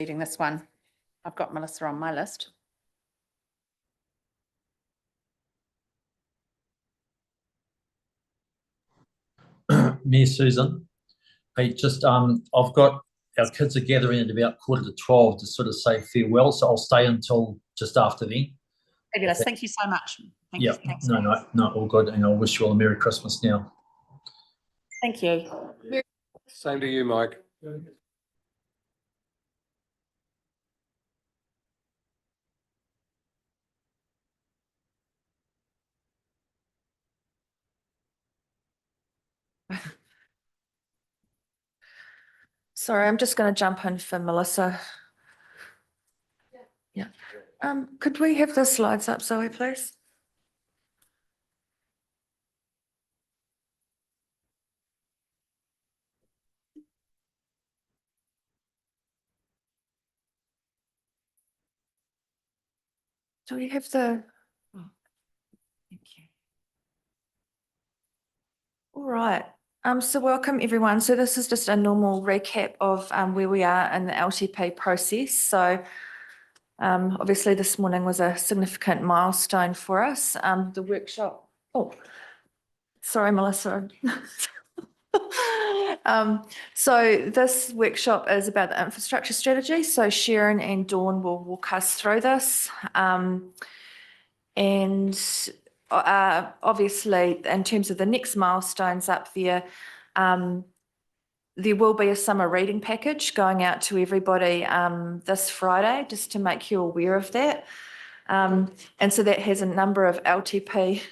reading this one. I've got Melissa on my list. Me, Susan. Hey, just I've got our kids are gathering at about 11:45 to sort of say farewell, so I'll stay until just after then. Fabulous. Thank you so much. Yeah, no, all good, and I'll wish you all a Merry Christmas now. Thank you. Same to you, Mike. Sorry, I'm just going to jump in for Melissa. Yeah. Could we have the slides up, Zoe, please? Do we have the? Oh, thank you. All right. So welcome everyone. So this is just a normal recap of where we are in the LTP process. So obviously this morning was a significant milestone for us. The workshop. Oh, sorry, Melissa. So this workshop is about the infrastructure strategy. So Sharon and Dawn will walk us through this. And obviously, in terms of the next milestones up there, there will be a summer reading package going out to everybody this Friday, just to make you aware of that. And so that has a number of LTP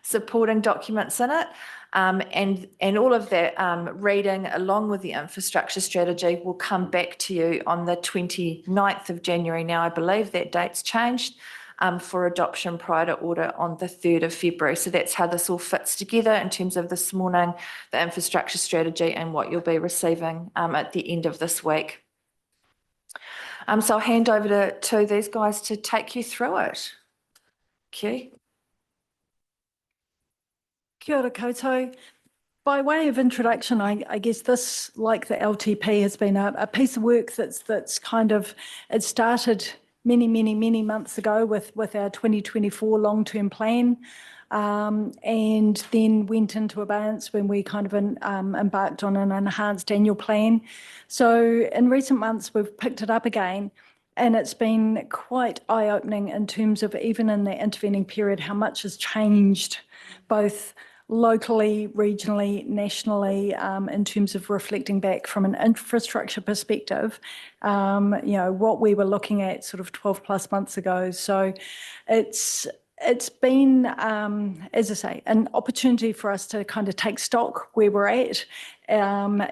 supporting documents in it. And all of that reading along with the infrastructure strategy will come back to you on the 29th of January. Now, I believe that date's changed for adoption prior to order on the 3rd of February. So that's how this all fits together in terms of this morning, the infrastructure strategy and what you'll be receiving at the end of this week. So I'll hand over to these guys to take you through it. Kia ora koutou. By way of introduction, I guess this, like the LTP, has been a piece of work that's kind of, it started many months ago with our 2024 long-term plan, and then went into abeyance when we kind of embarked on an enhanced annual plan. So in recent months, we've picked it up again, and it's been quite eye-opening in terms of, even in the intervening period, how much has changed both locally, regionally, nationally, in terms of reflecting back from an infrastructure perspective, what we were looking at sort of 12 plus months ago. So it's been, as I say, an opportunity for us to kind of take stock where we're at.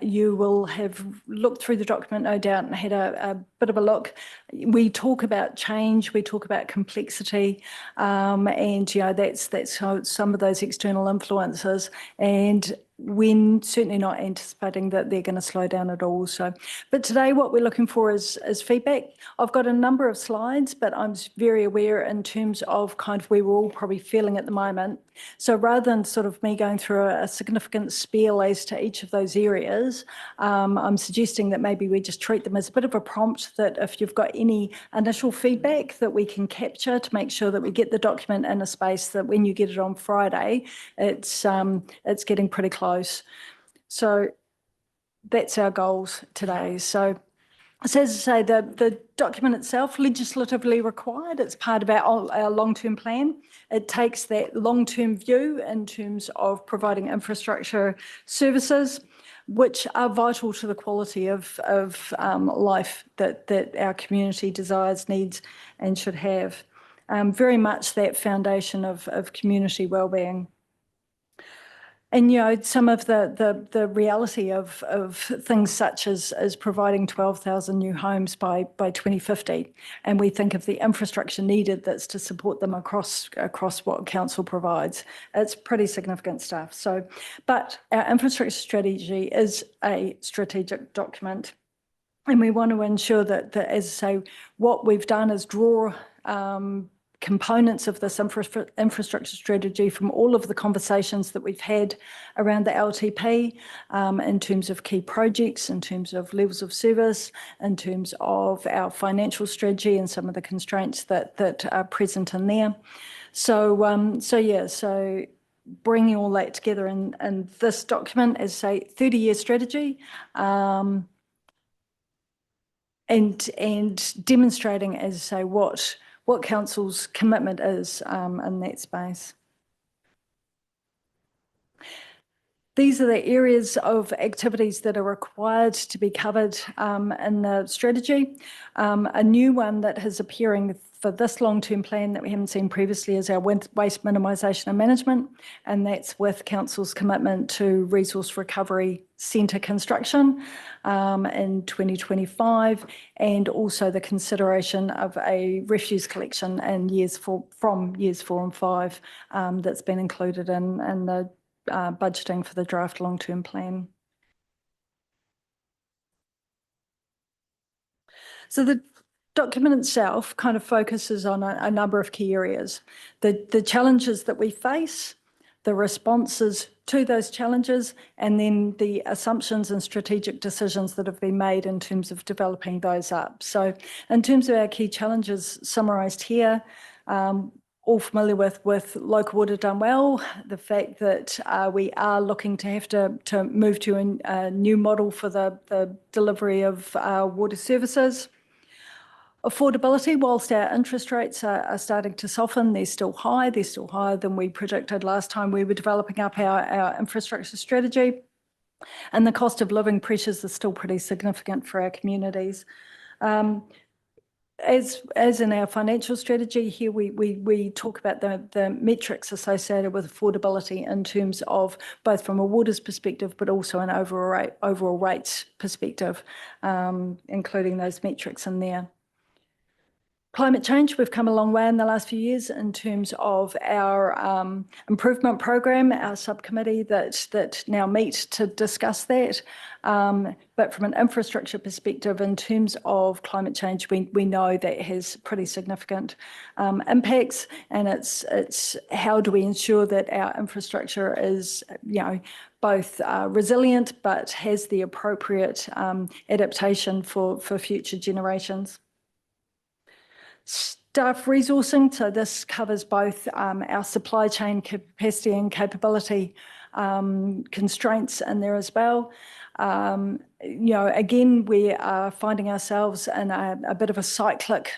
You will have looked through the document, no doubt, and had a bit of a look. We talk about change, we talk about complexity, and that's how some of those external influences, and we're certainly not anticipating that they're going to slow down at all. So, but today what we're looking for is feedback. I've got a number of slides, but I'm very aware in terms of kind of where we're all probably feeling at the moment. So rather than sort of me going through a significant spiel as to each of those areas, I'm suggesting that maybe we just treat them as a bit of a prompt, that if you've got any initial feedback that we can capture to make sure that we get the document in a space that when you get it on Friday, it's getting pretty close. So that's our goals today. So as I say, the document itself, legislatively required, it's part of our long-term plan. It takes that long-term view in terms of providing infrastructure services, which are vital to the quality of life that our community desires, needs, and should have. Very much that foundation of community wellbeing. And, some of the reality of things such as providing 12,000 new homes by 2050. And we think of the infrastructure needed that's to support them across what council provides. It's pretty significant stuff. So, but our infrastructure strategy is a strategic document. And we want to ensure that as I say, what we've done is draw components of this infrastructure strategy from all of the conversations that we've had around the LTP in terms of key projects, in terms of levels of service, in terms of our financial strategy and some of the constraints that are present in there. So bringing all that together in this document as a 30-year strategy, and demonstrating, as I say, what council's commitment is in that space. These are the areas of activities that are required to be covered in the strategy. A new one that is appearing for this long-term plan that we haven't seen previously is our waste minimisation and management, and that's with council's commitment to resource recovery centre construction in 2025, and also the consideration of a refuse collection in from years 4 and 5 that's been included in the budgeting for the draft long-term plan. So the document itself kind of focuses on a number of key areas. The challenges that we face, the responses to those challenges, and then the assumptions and strategic decisions that have been made in terms of developing those up. So in terms of our key challenges summarised here, all familiar with local water done well, the fact that we are looking to have to move to a new model for the delivery of water services. Affordability, whilst our interest rates are starting to soften, they're still high. They're still higher than we predicted last time we were developing up our infrastructure strategy. And the cost of living pressures are still pretty significant for our communities. As in our financial strategy here, we talk about the metrics associated with affordability in terms of both from a waters perspective, but also an overall rates perspective, including those metrics in there. Climate change, we've come a long way in the last few years in terms of our improvement program, our subcommittee that now meet to discuss that. But from an infrastructure perspective, in terms of climate change, we know that has pretty significant impacts, and it's how do we ensure that our infrastructure is, both resilient but has the appropriate adaptation for future generations. Staff resourcing, so this covers both our supply chain capacity and capability constraints in there as well. Again, we are finding ourselves in a bit of a cyclic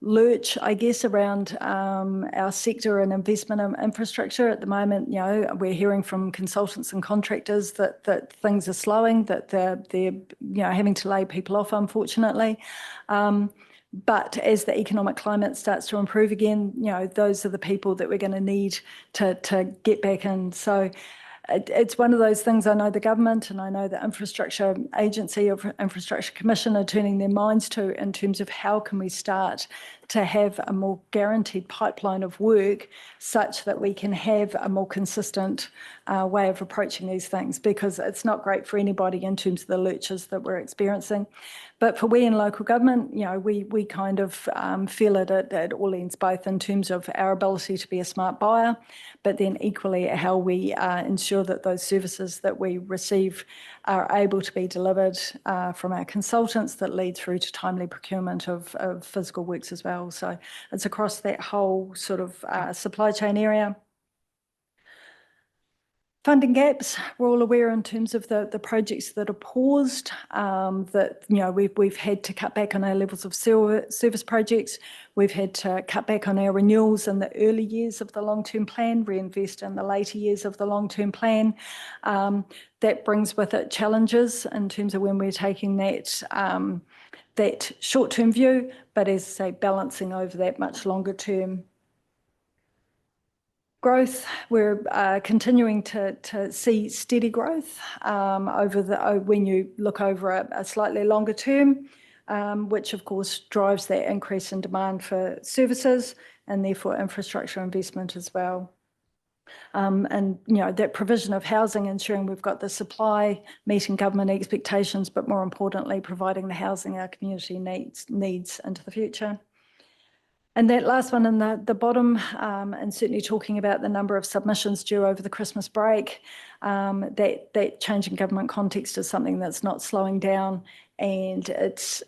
lurch, I guess, around our sector and investment in infrastructure. At the moment, we're hearing from consultants and contractors that things are slowing, that they're having to lay people off, unfortunately. But as the economic climate starts to improve again, those are the people that we're going to need to get back in. So it's one of those things. I know the government and I know the Infrastructure Agency or Infrastructure Commission are turning their minds to in terms of how can we start to have a more guaranteed pipeline of work such that we can have a more consistent way of approaching these things, because it's not great for anybody in terms of the lurches that we're experiencing. But for we in local government, we kind of feel it at all ends, both in terms of our ability to be a smart buyer, but then equally how we ensure that those services that we receive are able to be delivered from our consultants that lead through to timely procurement of physical works as well. So it's across that whole sort of supply chain area. Funding gaps, we're all aware in terms of the projects that are paused, that we've had to cut back on our levels of service projects. We've had to cut back on our renewals in the early years of the long-term plan, reinvest in the later years of the long-term plan. That brings with it challenges in terms of when we're taking that short-term view, but as I say, balancing over that much longer term growth. We're continuing to see steady growth when you look over a slightly longer term, which of course drives that increase in demand for services and therefore infrastructure investment as well. And that provision of housing, ensuring we've got the supply, meeting government expectations, but more importantly, providing the housing our community needs into the future. And that last one in the bottom, and certainly talking about the number of submissions due over the Christmas break, that change in government context is something that's not slowing down, and it's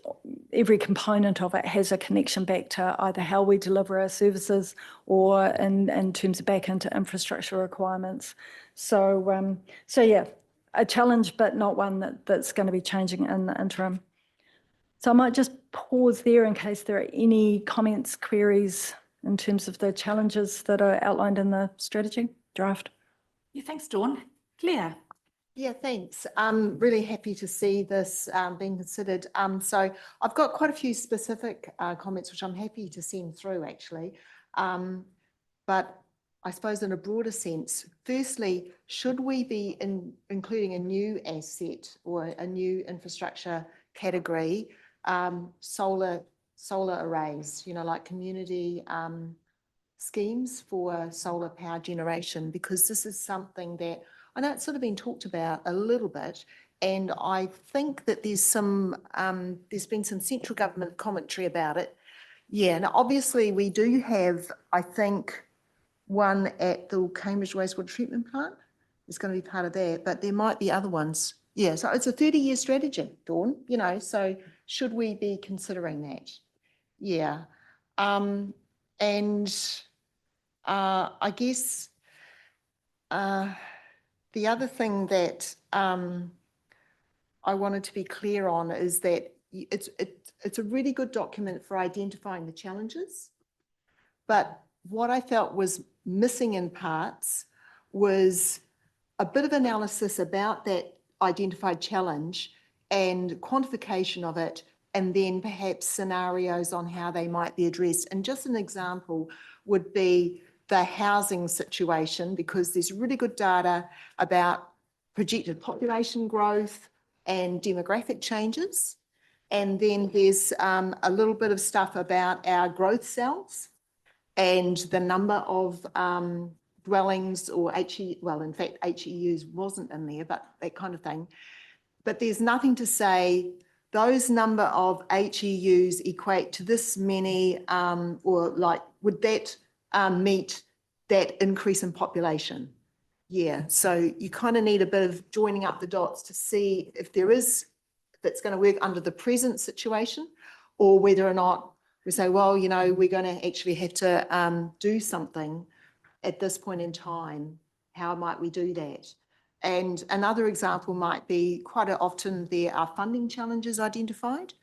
every component of it has a connection back to either how we deliver our services or in terms of back into infrastructure requirements. So yeah, a challenge, but not one that's going to be changing in the interim. So I might just pause there in case there are any comments, queries in terms of the challenges that are outlined in the strategy draft. Yeah, thanks, Dawn. Claire? Yeah, thanks. I'm really happy to see this being considered. So I've got quite a few specific comments, which I'm happy to send through actually. But I suppose in a broader sense, firstly, should we be including a new asset or a new infrastructure category, solar arrays, you know, like community schemes for solar power generation, because this is something that I know it's sort of been talked about a little bit, and I think that there's been some central government commentary about it. Yeah, now obviously we do have, I think, one at the Cambridge Wastewater Treatment Plant. It's going to be part of that, but there might be other ones. Yeah, so it's a 30-year strategy, Dawn, you know, so should we be considering that? Yeah. I guess the other thing that I wanted to be clear on is that it's a really good document for identifying the challenges, but what I felt was missing in parts was a bit of analysis about that identified challenge and quantification of it, and then perhaps scenarios on how they might be addressed. And just an example would be the housing situation, because there's really good data about projected population growth and demographic changes. And then there's a little bit of stuff about our growth cells and the number of dwellings or well, in fact, HEUs wasn't in there, but that kind of thing. But there's nothing to say those number of HEUs equate to this many, or like, would that meet that increase in population? Yeah, so you kind of need a bit of joining up the dots to see if it's going to work under the present situation, or whether or not we say, well, you know, we're going to actually have to do something at this point in time. How might we do that? And another example might be quite often there are funding challenges identified,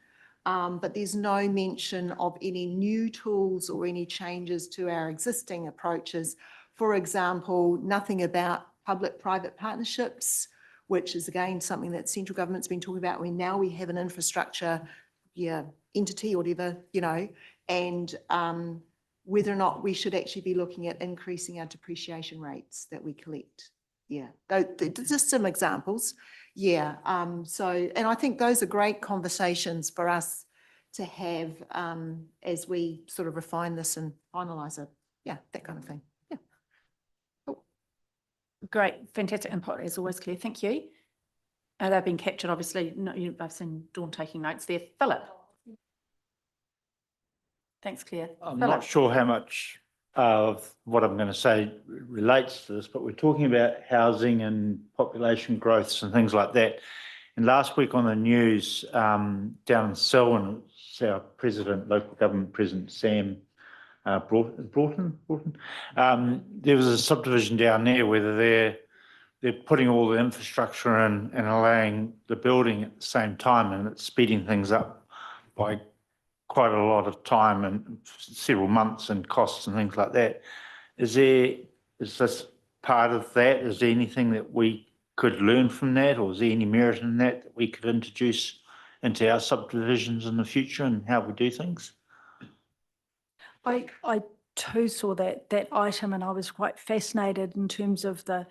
but there's no mention of any new tools or any changes to our existing approaches. For example, nothing about public-private partnerships, which is again something that central government's been talking about. Now we have an infrastructure entity or whatever, you know, and whether or not we should actually be looking at increasing our depreciation rates that we collect. Yeah, just some examples. Yeah, and I think those are great conversations for us to have as we sort of refine this and finalise it. Yeah, that kind of thing. Yeah. Cool. Great, fantastic input as always, Claire. Thank you. They've been captured, obviously. No, I've seen Dawn taking notes there. Philip. Thanks, Claire. I'm Philip. not sure how much of what I'm going to say relates to this, but we're talking about housing and population growths and things like that. And last week on the news down in Selwyn, our president, local government president, Sam Broughton. There was a subdivision down there where they're putting all the infrastructure in and allowing the building at the same time, and it's speeding things up by quite a lot of time and several months and costs and things like that. Is this part of that? Is there anything that we could learn from that, or is there any merit in that we could introduce into our subdivisions in the future and how we do things? I too saw that item, and I was quite fascinated in terms of the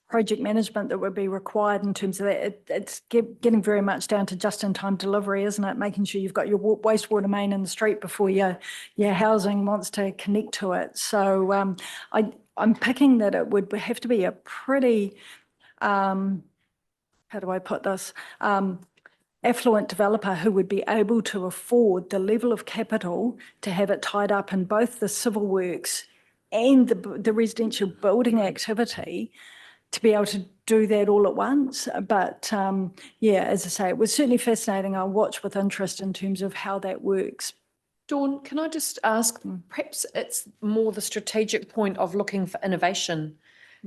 project management that would be required in terms of that. It's getting very much down to just-in-time delivery, isn't it? Making sure you've got your wastewater main in the street before your housing wants to connect to it. So I'm picking that it would have to be a pretty, how do I put this? affluent developer who would be able to afford the level of capital to have it tied up in both the civil works and the residential building activity to be able to do that all at once. But yeah, as I say, it was certainly fascinating. I'll watch with interest in terms of how that works. Dawn, can I just ask, perhaps it's more the strategic point of looking for innovation.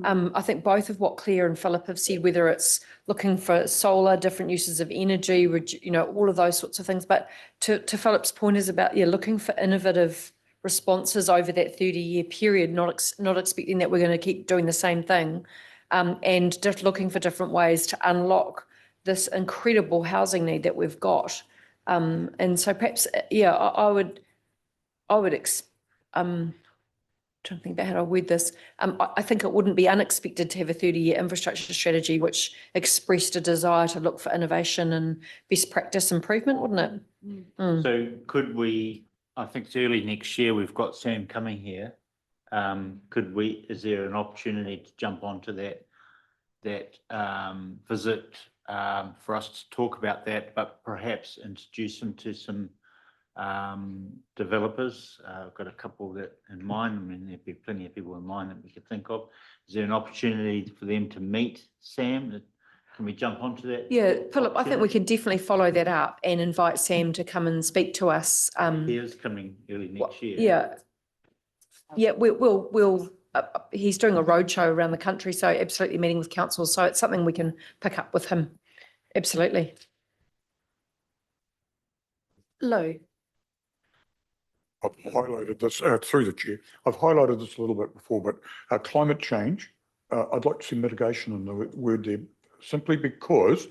I think both of what Claire and Philip have said, whether it's looking for solar, different uses of energy, all of those sorts of things. But to Philip's point is about, looking for innovative responses over that 30-year period, not expecting that we're going to keep doing the same thing, and just looking for different ways to unlock this incredible housing need that we've got. And so perhaps, I would trying to think about how to word this. I think it wouldn't be unexpected to have a 30-year infrastructure strategy which expressed a desire to look for innovation and best practice improvement, wouldn't it? So could we, I think it's early next year, we've got Sam coming here. Is there an opportunity to jump onto that visit for us to talk about that, but perhaps introduce him to some developers? I've got a couple that in mind. I mean, there'd be plenty of people in mind that we could think of. Is there an opportunity for them to meet Sam? Can we jump onto that? Yeah, Philip, I think we can definitely follow that up and invite Sam to come and speak to us. He is coming early next year. Yeah, we'll he's doing a roadshow around the country, so absolutely meeting with council. So it's something we can pick up with him. Absolutely. Lou. I've highlighted this through the chair. I've highlighted this a little bit before, but climate change, I'd like to see mitigation in the word there, simply because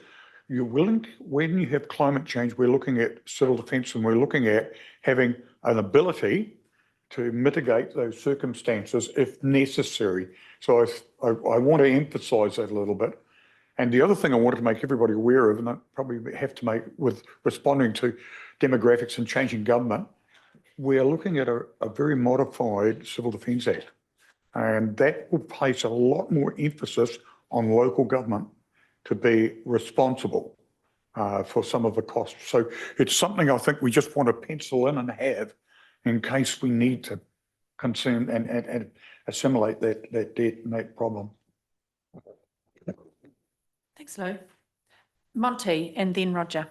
when you have climate change, we're looking at civil defence and we're looking at having an ability to mitigate those circumstances if necessary. So I want to emphasise that a little bit. And the other thing I wanted to make everybody aware of, and I probably have to make with responding to demographics and changing government, we're looking at a very modified Civil Defence Act. And that will place a lot more emphasis on local government to be responsible for some of the costs. So it's something I think we just want to pencil in and have in case we need to concern and assimilate that debt and that problem. Thanks, Lou. Monty and then Roger.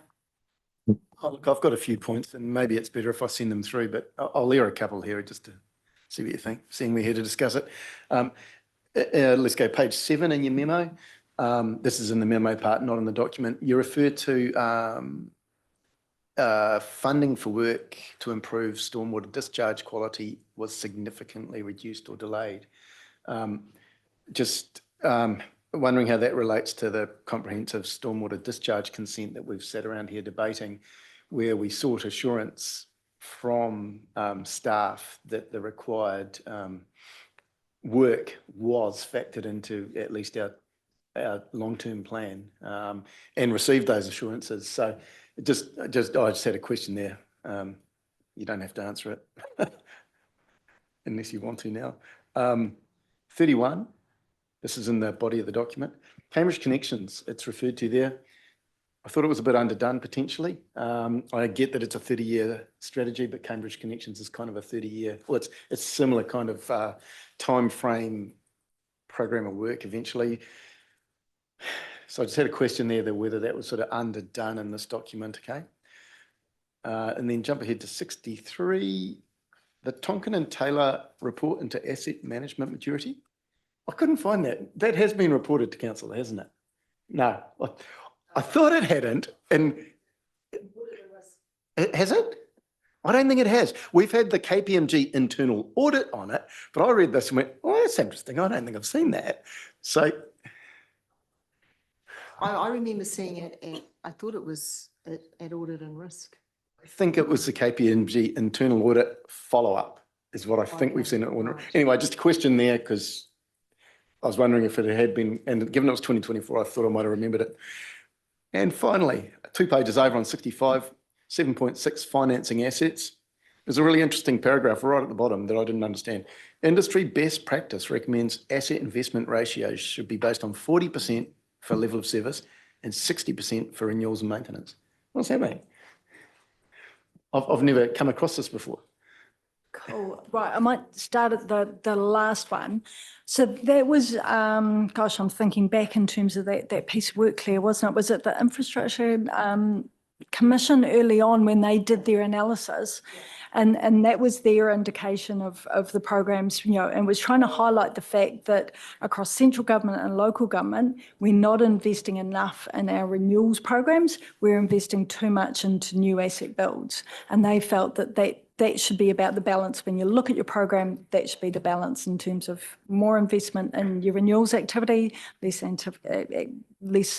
Oh, look, I've got a few points and maybe it's better if I send them through, but I'll air a couple here just to see what you think, seeing we're here to discuss it. Let's go page 7 in your memo. This is in the memo part, not in the document. You refer to funding for work to improve stormwater discharge quality was significantly reduced or delayed. Wondering how that relates to the comprehensive stormwater discharge consent that we've sat around here debating, where we sought assurance from staff that the required work was factored into at least our long-term plan, and received those assurances. So I just had a question there. You don't have to answer it unless you want to now. 31. This is in the body of the document. Cambridge Connections, it's referred to there. I thought it was a bit underdone potentially. I get that it's a 30-year strategy, but Cambridge Connections is kind of a 30-year, well, it's similar kind of time frame program of work eventually. So I just had a question there whether that was sort of underdone in this document, okay? And then jump ahead to 63, the Tonkin and Taylor report into asset management maturity. I couldn't find that. That has been reported to council, hasn't it? No, I thought it hadn't. And has it? I don't think it has. We've had the KPMG internal audit on it, but I read this and went, oh, that's interesting. I don't think I've seen that. So I remember seeing it I thought it was at Audit and Risk. I think it was the KPMG internal audit follow-up is what I think we've seen it. Anyway, just a question there because I was wondering if it had been, and given it was 2024, I thought I might have remembered it. And finally, 2 pages over on 65, 7.6 financing assets. There's a really interesting paragraph right at the bottom that I didn't understand. Industry best practice recommends asset investment ratios should be based on 40% for level of service and 60% for renewals and maintenance. What's that mean? I've never come across this before. Cool. Right, I might start at the last one. So that was, gosh, I'm thinking back in terms of that piece of work, Claire, wasn't it? Was it the Infrastructure Commission early on when they did their analysis? And that was their indication of the programs, and was trying to highlight the fact that across central government and local government, we're not investing enough in our renewals programs. We're investing too much into new asset builds. And they felt that should be about the balance. When you look at your program, that should be the balance in terms of more investment in your renewals activity, less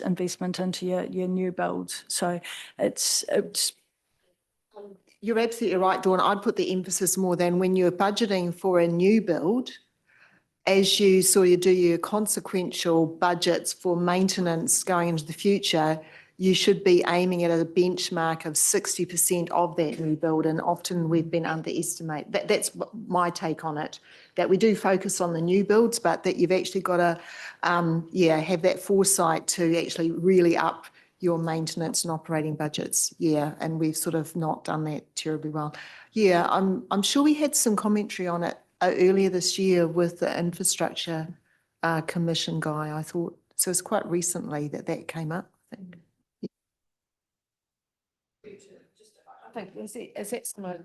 investment into your new builds. So it's You're absolutely right, Dawn. I'd put the emphasis more than when you're budgeting for a new build, as you sort of do your consequential budgets for maintenance going into the future, you should be aiming at a benchmark of 60% of that new build, and often we've been underestimated. That's my take on it, that we do focus on the new builds, but that you've actually got to, have that foresight to actually really up your maintenance and operating budgets. Yeah, and we've sort of not done that terribly well. Yeah, I'm sure we had some commentary on it earlier this year with the Infrastructure Commission guy, I thought. So it's quite recently that came up, I think. I think is that similar,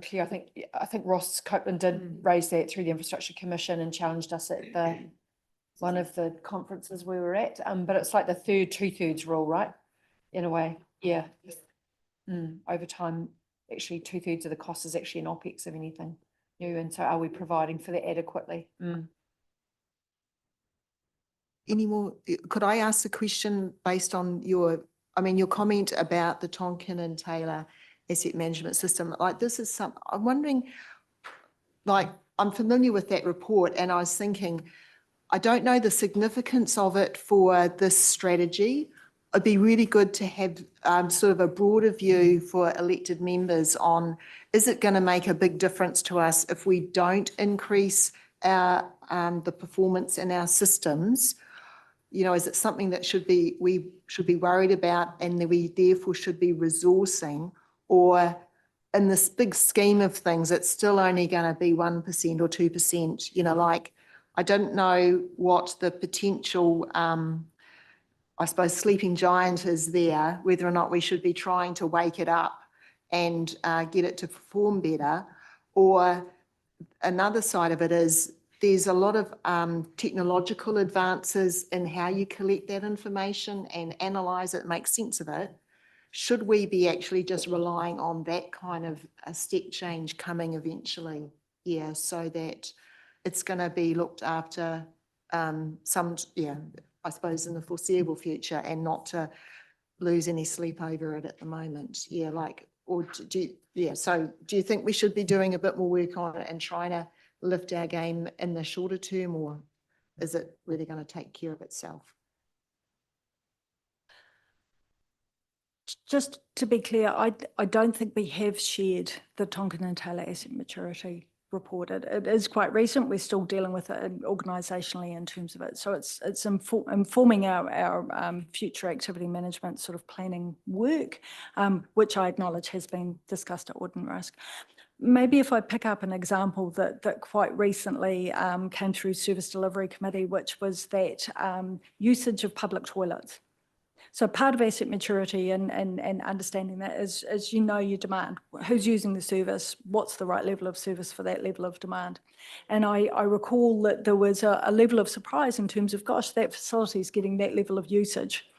Claire? I think Ross Copeland did raise that through the Infrastructure Commission and challenged us at one of the conferences we were at. But it's like the 2/3 rule, right? In a way, yeah. Over time, actually 2/3 of the cost is actually an OPEX of anything new, and so are we providing for that adequately? Any more? Could I ask a question based on your comment about the Tonkin and Taylor asset management system? Like, this is I'm wondering, like, I'm familiar with that report, and I was thinking, I don't know the significance of it for this strategy. It'd be really good to have sort of a broader view for elected members on, is it going to make a big difference to us if we don't increase our the performance in our systems? Is it something that we should be worried about, and that we therefore should be resourcing? Or in this big scheme of things, it's still only going to be 1% or 2%, like, I don't know what the potential, I suppose, sleeping giant is there, whether or not we should be trying to wake it up and get it to perform better. Or another side of it is there's a lot of technological advances in how you collect that information and analyse it, make sense of it. Should we be actually just relying on that kind of a step change coming eventually? Yeah, so that it's going to be looked after I suppose in the foreseeable future, and not to lose any sleep over it at the moment. Yeah, like, or do you think we should be doing a bit more work on it and trying to lift our game in the shorter term, or is it really going to take care of itself? Just to be clear, I don't think we have shared the Tonkin and Taylor asset maturity report. It is quite recent. We're still dealing with it organisationally in terms of it. So it's informing our future activity management sort of planning work, which I acknowledge has been discussed at Ordnance Risk. Maybe if I pick up an example that quite recently came through Service Delivery Committee, which was that usage of public toilets. So part of asset maturity and understanding that is your demand. Who's using the service? What's the right level of service for that level of demand? And I recall that there was a level of surprise in terms of, gosh, that facility is getting that level of usage.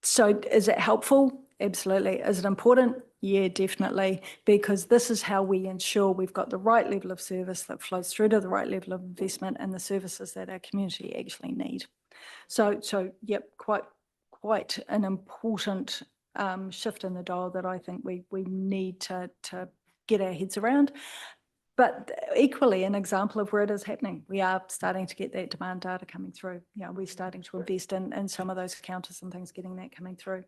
So is it helpful? Absolutely. Is it important? Yeah, definitely, because this is how we ensure we've got the right level of service that flows through to the right level of investment and the services that our community actually need. So yep, quite an important shift in the dial that I think we need to get our heads around. But equally, an example of where it is happening. We are starting to get that demand data coming through. We're starting to invest in some of those counters and things, getting that coming through.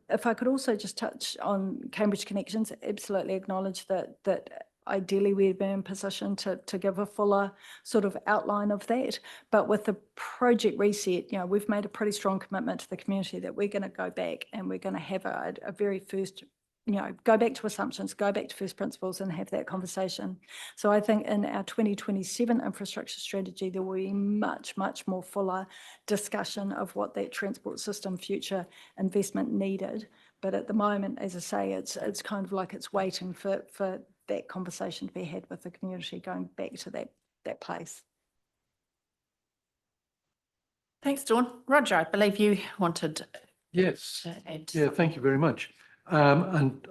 If I could also just touch on Cambridge Connections, absolutely acknowledge that ideally we'd be in position to give a fuller sort of outline of that. But with the project reset, we've made a pretty strong commitment to the community that we're going to go back and we're going to have a very first, go back to assumptions, go back to first principles and have that conversation. So I think in our 2027 infrastructure strategy, there will be much, much more fuller discussion of what that transport system future investment needed. But at the moment, as I say, it's kind of like it's waiting for that conversation to be had with the community, going back to that place. Thanks, Dawn. Roger, I believe you wanted Yes. to add. Yeah, thank you very much. And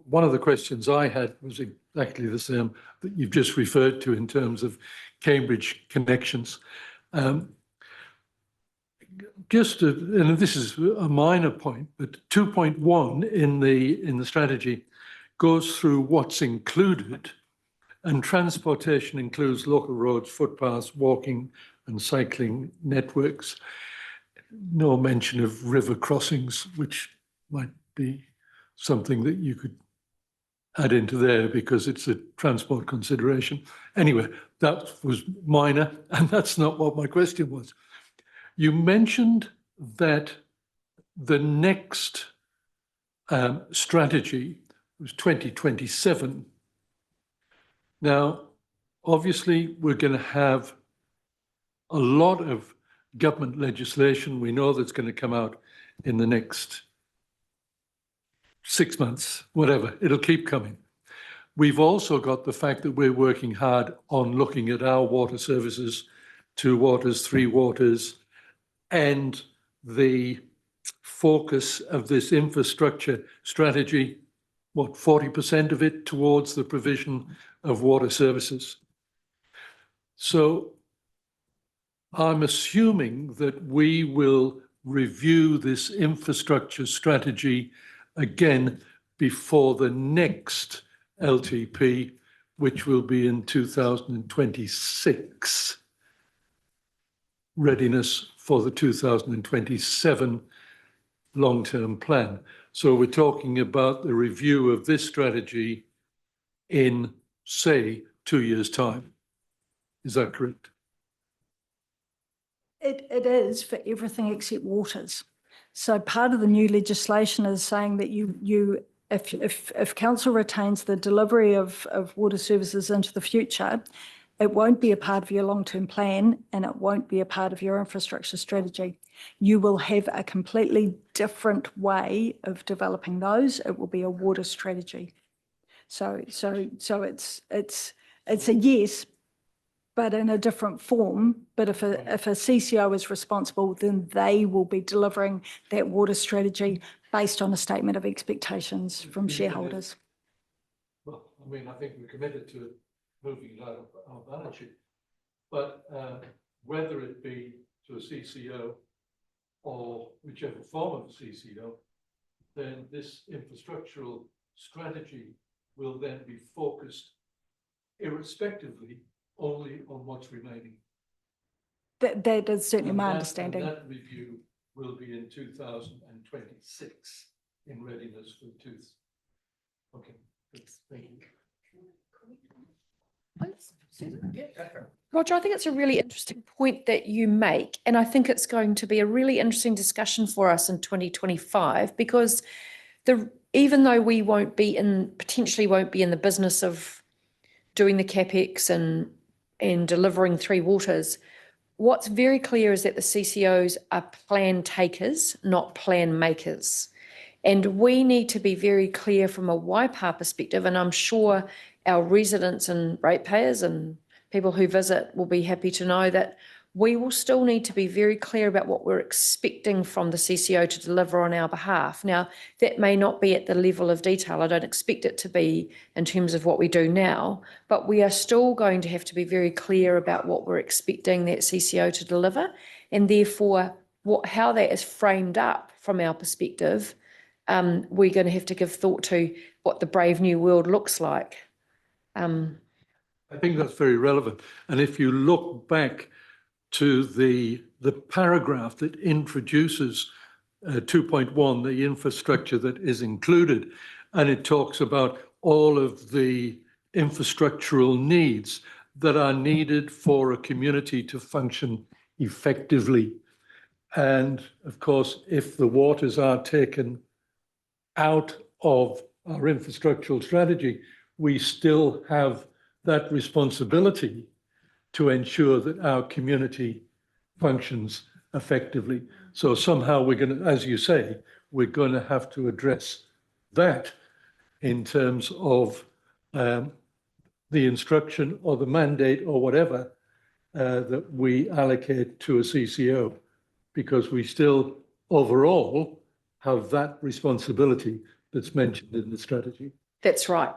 one of the questions I had was exactly the same that you've just referred to in terms of Cambridge connections. And this is a minor point, but 2.1 in the strategy goes through what's included, and transportation includes local roads, footpaths, walking and cycling networks. No mention of river crossings, which might be something that you could add into there because it's a transport consideration. Anyway, that was minor, and that's not what my question was. You mentioned that the next strategy was 2027. Now, obviously, we're going to have a lot of government legislation. We know that's going to come out in the next 6 months, whatever, it'll keep coming. We've also got the fact that we're working hard on looking at our water services, 2 waters, 3 waters, and the focus of this infrastructure strategy, 40% of it towards the provision of water services. So I'm assuming that we will review this infrastructure strategy again before the next LTP, which will be in 2026. Readiness for the 2027 long-term plan. So we're talking about the review of this strategy in, say, 2 years' time. Is that correct? It is for everything except waters. So part of the new legislation is saying that if council retains the delivery of water services into the future, it won't be a part of your long-term plan and it won't be a part of your infrastructure strategy. You will have a completely different way of developing those. It will be a water strategy. So it's a yes, but in a different form. But if a CCO is responsible, then they will be delivering that water strategy based on a statement of expectations from shareholders. Well, I mean, I think we're committed to moving it out of our balance sheet, but whether it be to a CCO or whichever form of CCO, then this infrastructural strategy will then be focused irrespectively only on what's remaining. That is certainly my understanding. And that review will be in 2026 in readiness for the tooth. Okay, thank you. Roger, I think it's a really interesting point that you make, and I think it's going to be a really interesting discussion for us in 2025 because even though we potentially won't be in the business of doing the CapEx and delivering 3 waters, what's very clear is that the CCOs are plan takers, not plan makers. And we need to be very clear from a Waipa perspective, and I'm sure our residents and ratepayers and people who visit will be happy to know that we will still need to be very clear about what we're expecting from the CCO to deliver on our behalf. Now, that may not be at the level of detail. I don't expect it to be in terms of what we do now, but we are still going to have to be very clear about what we're expecting that CCO to deliver, and therefore how that is framed up from our perspective. We're going to have to give thought to what the brave new world looks like. I think that's very relevant. And if you look back to the paragraph that introduces 2.1, the infrastructure that is included, and it talks about all of the infrastructural needs that are needed for a community to function effectively. And of course, if the waters are taken out of our infrastructural strategy, we still have that responsibility to ensure that our community functions effectively. So somehow we're going to, as you say, we're going to have to address that in terms of the instruction or the mandate or whatever that we allocate to a CCO, because we still overall have that responsibility that's mentioned in the strategy. That's right.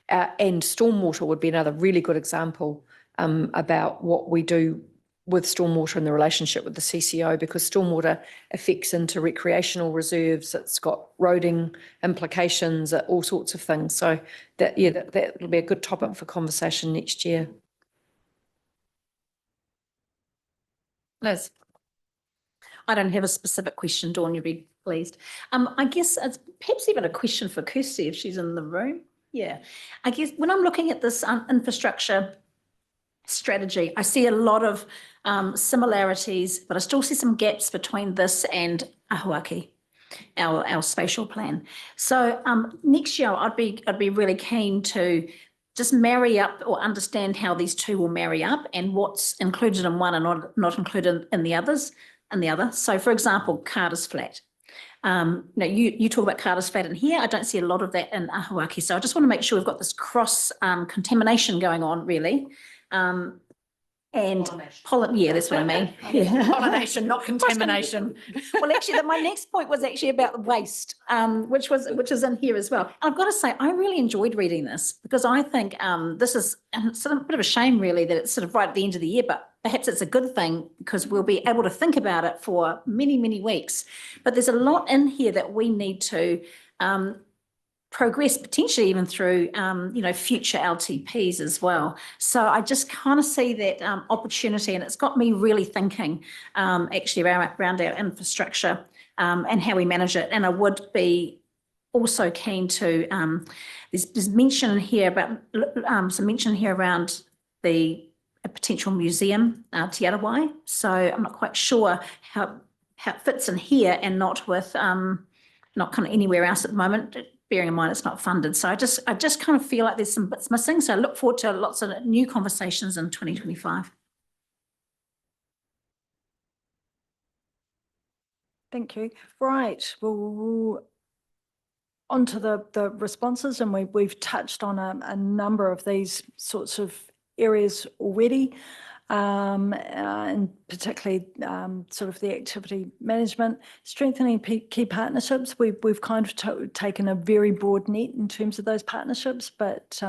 And stormwater would be another really good example about what we do with stormwater and the relationship with the CCO, because stormwater affects into recreational reserves. It's got roading implications, all sorts of things. So that will be a good topic for conversation next year. Liz. I don't have a specific question, Dawn, you'll be pleased. I guess it's perhaps even a question for Kirsty if she's in the room. Yeah, I guess when I'm looking at this infrastructure strategy, I see a lot of similarities, but I still see some gaps between this and Ahuaki, our spatial plan. So next year, I'd be really keen to just marry up or understand how these two will marry up and what's included in one and not included in the others. And the other. So for example, Carter's Flat. You talk about Carter's Flat in here. I don't see a lot of that in Ahuaki. So I just want to make sure we've got this cross contamination going on really. And yeah, that's what I mean. Yeah. Pollination, not contamination. Well, actually, my next point was actually about waste, which is in here as well. I've got to say, I really enjoyed reading this because I think this is sort of a bit of a shame, really, that it's sort of right at the end of the year, but perhaps it's a good thing because we'll be able to think about it for many, many weeks. But there's a lot in here that we need to progress, potentially even through, future LTPs as well. So I just kind of see that opportunity, and it's got me really thinking actually around our infrastructure and how we manage it. And I would be also keen to, there's mention here about, some mention here around a potential museum, Te Arawai. So I'm not quite sure how it fits in here and not with, not kind of anywhere else at the moment, bearing in mind it's not funded. So I just kind of feel like there's some bits missing. So I look forward to lots of new conversations in 2025. Thank you. Right, we'll on to the responses, and we've touched on a number of these sorts of areas already. And particularly sort of the activity management, strengthening key partnerships. We've kind of taken a very broad net in terms of those partnerships, but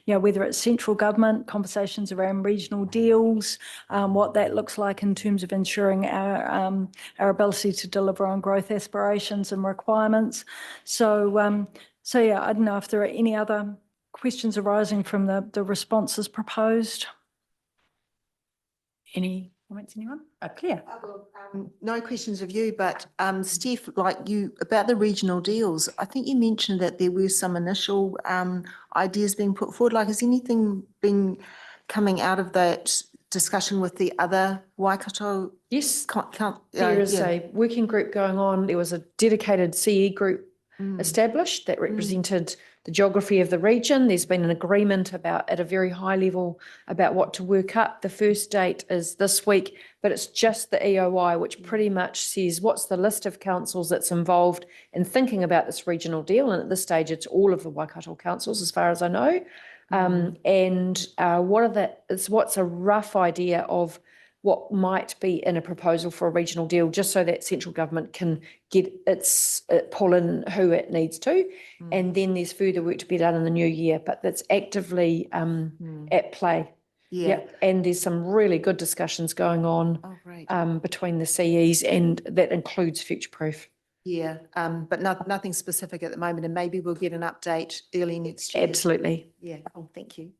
whether it's central government, conversations around regional deals, what that looks like in terms of ensuring our ability to deliver on growth aspirations and requirements. So yeah, I don't know if there are any other questions arising from the responses proposed. Any comments, anyone? Claire? No questions of you, but Steph, like you, about the regional deals, I think you mentioned that there were some initial ideas being put forward. Like, has anything been coming out of that discussion with the other Waikato? Yes, there is a working group going on. There was a dedicated CE group established that represented the geography of the region. There's been an agreement at a very high level about what to work up. The first date is this week, but it's just the EOI, which pretty much says what's the list of councils that's involved in thinking about this regional deal. And at this stage, it's all of the Waikato councils, as far as I know. What's a rough idea of what might be in a proposal for a regional deal, just so that central government can get pull in who it needs to. And then there's further work to be done in the new year, but that's actively at play. Yeah. Yep. And there's some really good discussions going on between the CEs, and that includes Future Proof. Yeah, but nothing specific at the moment, and maybe we'll get an update early next year. Absolutely. Yeah, oh, thank you.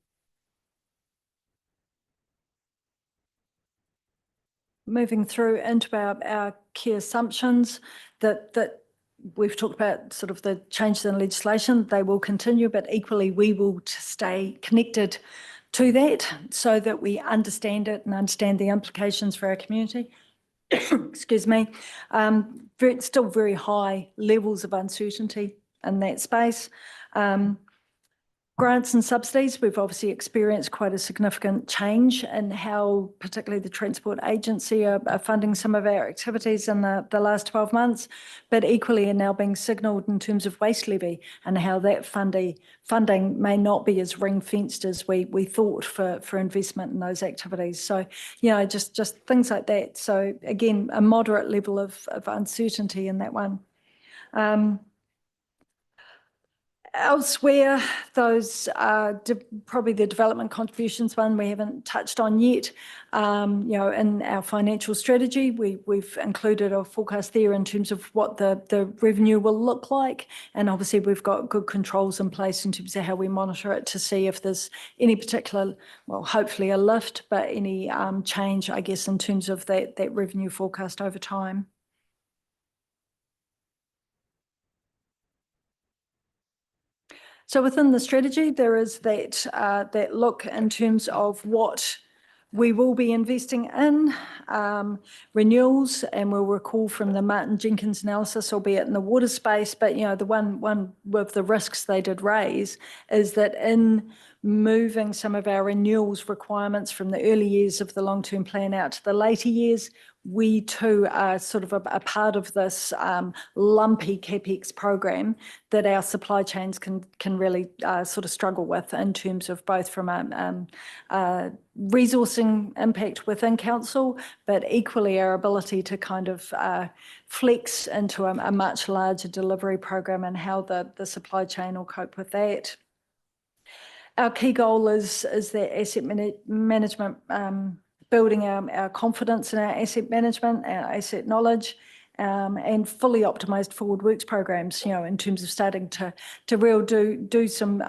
Moving through into our key assumptions that we've talked about sort of the changes in legislation, they will continue, but equally we will stay connected to that so that we understand it and understand the implications for our community. Excuse me. Still very high levels of uncertainty in that space. Grants and subsidies, we've obviously experienced quite a significant change in how particularly the Transport Agency are funding some of our activities in the last 12 months, but equally are now being signalled in terms of waste levy and how that funding may not be as ring-fenced as we thought for investment in those activities. So, you know, just things like that. So again, a moderate level of uncertainty in that one. Elsewhere, those are probably the development contributions one we haven't touched on yet. You know, in our financial strategy, we've included a forecast there in terms of what the revenue will look like. And obviously we've got good controls in place in terms of how we monitor it to see if there's any particular, well, hopefully a lift, but any change, I guess, in terms of that revenue forecast over time. So within the strategy, there is that look in terms of what we will be investing in, renewals, and we'll recall from the Martin Jenkins analysis, albeit in the water space, but you know, the one with the risks they did raise is that in moving some of our renewals requirements from the early years of the long-term plan out to the later years, we too are sort of a part of this lumpy CapEx program that our supply chains can really sort of struggle with in terms of both from a resourcing impact within council, but equally our ability to kind of flex into a much larger delivery program and how the supply chain will cope with that. Our key goal is that asset management, building our confidence in our asset management, our asset knowledge, and fully optimised forward works programs, you know, in terms of starting to do some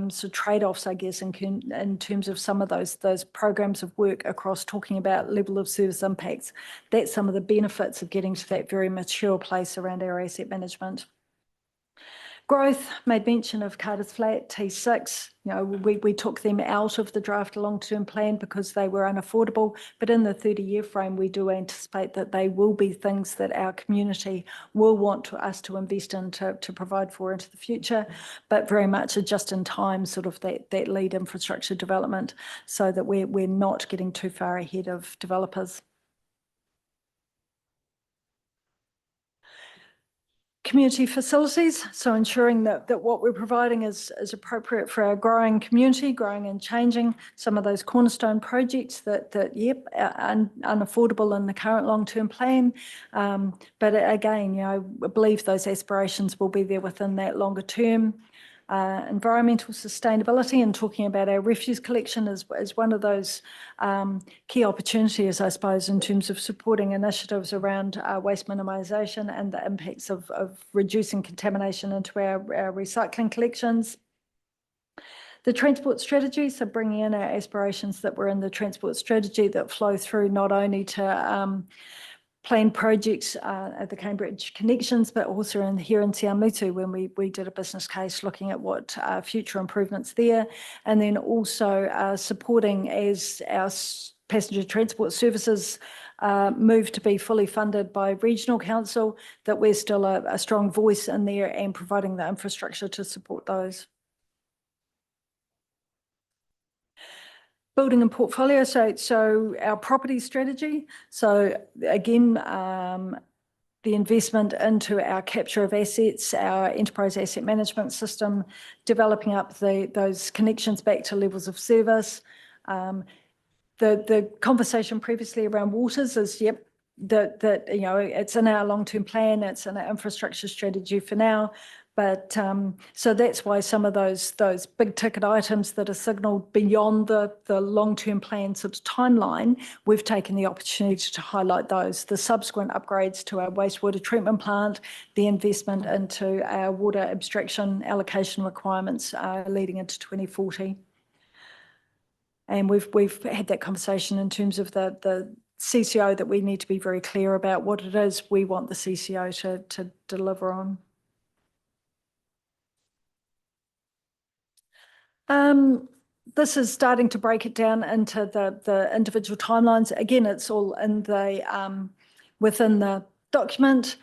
sort of trade-offs, I guess, in terms of some of those programs of work across talking about level of service impacts. That's some of the benefits of getting to that very mature place around our asset management. Growth, made mention of Carter's Flat, T6, you know, we took them out of the draft long-term plan because they were unaffordable, but in the 30-year frame, we do anticipate that they will be things that our community will want us to invest in to provide for into the future, but very much a just-in-time sort of that lead infrastructure development so that we're not getting too far ahead of developers. Community facilities, so ensuring that what we're providing is appropriate for our growing community, growing and changing. Some of those cornerstone projects that yep, are unaffordable in the current long-term plan. But again, you know, I believe those aspirations will be there within that longer term. Environmental sustainability and talking about our refuse collection is one of those key opportunities, I suppose, in terms of supporting initiatives around waste minimisation and the impacts of reducing contamination into our recycling collections. The transport strategy, so bringing in our aspirations that were in the transport strategy that flow through not only to planned projects at the Cambridge Connections, but also here in Te Awamutu when we did a business case looking at what future improvements there, and then also supporting as our passenger transport services move to be fully funded by regional council, that we're still a strong voice in there and providing the infrastructure to support those. Building and portfolio, so our property strategy. So again, the investment into our capture of assets, our enterprise asset management system, developing up those connections back to levels of service. The conversation previously around waters is, yep, that you know, it's in our long-term plan, it's in our infrastructure strategy for now. But so that's why some of those big ticket items that are signalled beyond the long-term plan sort of timeline, we've taken the opportunity to highlight those, the subsequent upgrades to our wastewater treatment plant, the investment into our water abstraction allocation requirements leading into 2040. And we've had that conversation in terms of the CCO that we need to be very clear about what it is we want the CCO to deliver on. This is starting to break it down into the individual timelines. Again, it's all in the, within the document.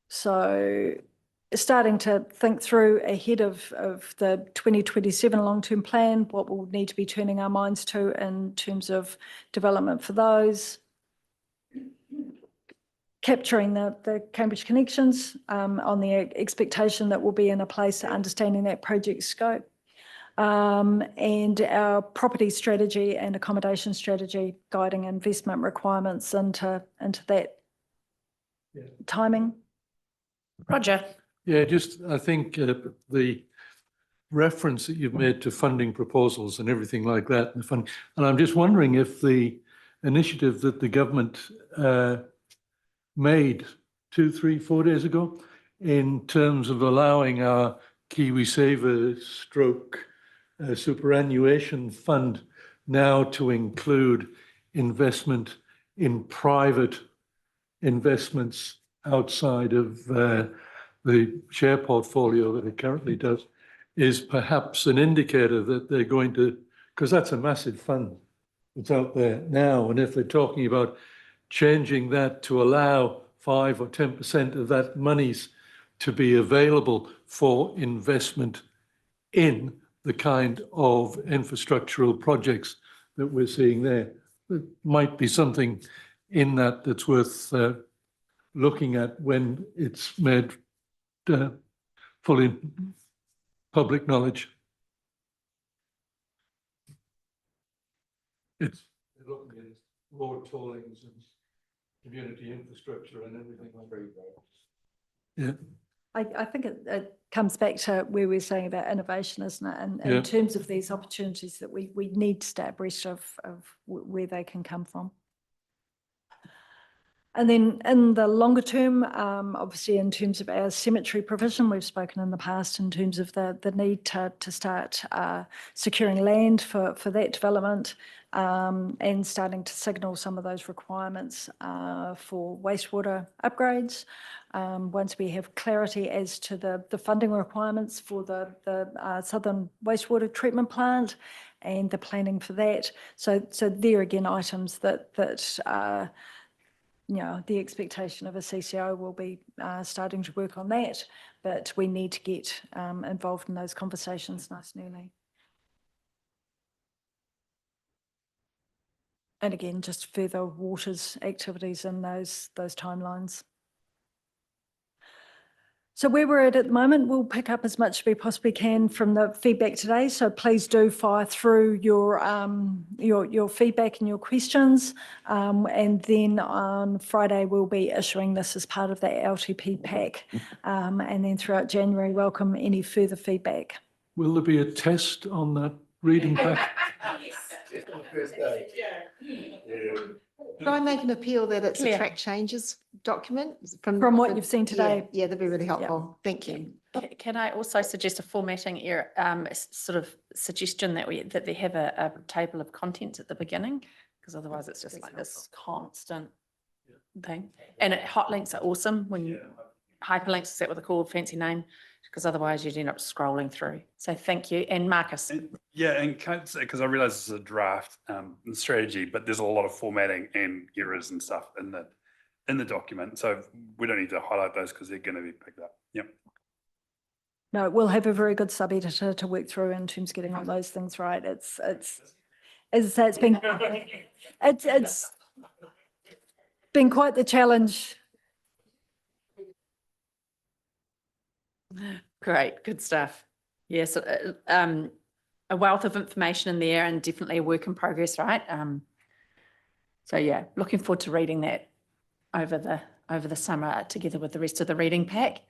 So starting to think through ahead of the 2027 long-term plan, what we'll need to be turning our minds to in terms of development for those. Capturing the Cambridge connections on the expectation that we'll be in a place understanding that project scope. And our property strategy and accommodation strategy guiding investment requirements into that timing. Roger. Yeah, just, I think the reference that you've made to funding proposals and everything like that, and I'm just wondering if the initiative that the government made 2, 3, 4 days ago in terms of allowing our KiwiSaver stroke superannuation fund now to include investment in private investments outside of the share portfolio that it currently does is perhaps an indicator that they're going to, because that's a massive fund that's out there now. And if they're talking about changing that to allow 5 or 10% of that monies to be available for investment in the kind of infrastructural projects that we're seeing there. There might be something in that that's worth looking at when it's made fully public knowledge. It's looking at road tollings and community infrastructure and everything like that. Yeah. I think it comes back to where we're saying about innovation, isn't it? And in terms of these opportunities that we need to stay abreast of where they can come from. And then in the longer term, obviously in terms of our cemetery provision, we've spoken in the past in terms of the need to start securing land for that development and starting to signal some of those requirements for wastewater upgrades. Once we have clarity as to the funding requirements for the Southern Wastewater Treatment Plant and the planning for that. So there again, items that you know, the expectation of a CCO will be starting to work on that, but we need to get involved in those conversations nice and early. And again, just further waters activities in those timelines. So where we're at the moment, we'll pick up as much as we possibly can from the feedback today. So please do fire through your feedback and your questions. And then on Friday, we'll be issuing this as part of the LTP pack. And then throughout January, welcome any further feedback. Will there be a test on that reading pack? Could I make an appeal that it's a track changes document From what you've seen today? Yeah, that'd be really helpful. Thank you. Can I also suggest a formatting error, sort of suggestion that they have a table of contents at the beginning, because otherwise it's just like this constant thing. And hot links are awesome when you hyperlinks, is that what they're called, fancy name? Because otherwise you'd end up scrolling through. So thank you. And Marcus. Yeah, and because I realize this is a draft strategy, but there's a lot of formatting and errors and stuff in the document. So we don't need to highlight those because they're going to be picked up. Yep. No, we'll have a very good sub-editor to work through in terms of getting all those things right. It's as I say, it's been quite the challenge. Great, good stuff. Yes, a wealth of information in there and definitely a work in progress, right? So yeah, looking forward to reading that over the summer together with the rest of the reading pack.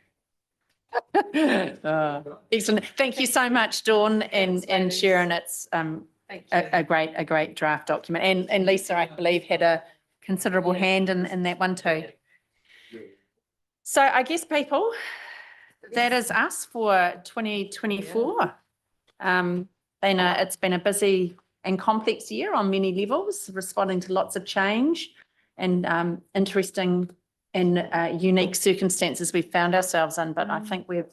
Excellent. Thank you so much, Dawn and Sharon. It's a great draft document. And Lisa, I believe, had a considerable hand in that one too. So I guess people, that is us for 2024. It's been a busy and complex year on many levels, responding to lots of change and interesting and unique circumstances we've found ourselves in. But I think we've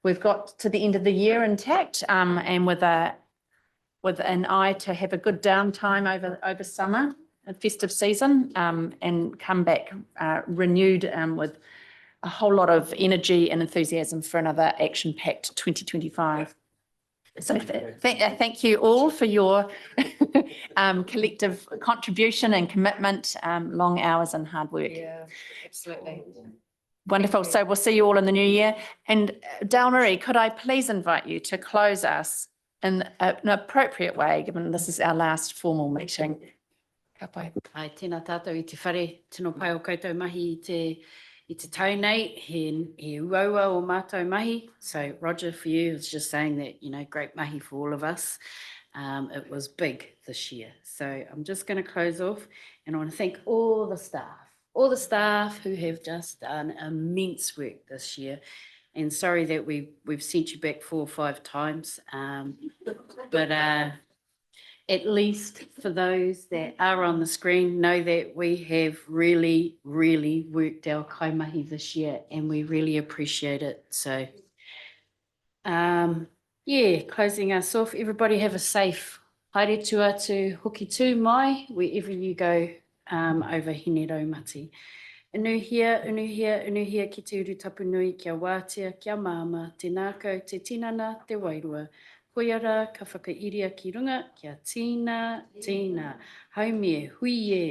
we've got to the end of the year intact, and with an eye to have a good downtime over summer and festive season, and come back renewed, with a whole lot of energy and enthusiasm for another action-packed 2025. So thank you all for your collective contribution and commitment, long hours and hard work. Yeah, absolutely. Wonderful. So we'll see you all in the new year. And Dale Marie, could I please invite you to close us in an appropriate way, given this is our last formal meeting? Ka pai. Ai, tēnā tātou I te whare, tino pai o koutou mahi I te tau nei, he uaua o mātou mahi. So Roger, for you, it's just saying that, great mahi for all of us. It was big this year. So I'm just going to close off, and I want to thank all the staff who have just done immense work this year. And sorry that we've sent you back 4 or 5 times. But at least for those that are on the screen, know that we have really, really worked our kaimahi this year, and we really appreciate it. So, closing us off. Everybody have a safe haere tua to Hoki Tū Mai, wherever you go over Hine Raumati. Unuhia, unuhia, unuhia ki te uru tapu nui, kia wātea, kia māma, te nākau, te tinana, te wairua. Koiara, ka whakairia ki runga, kia tīna, tīna. Haumie, hui e.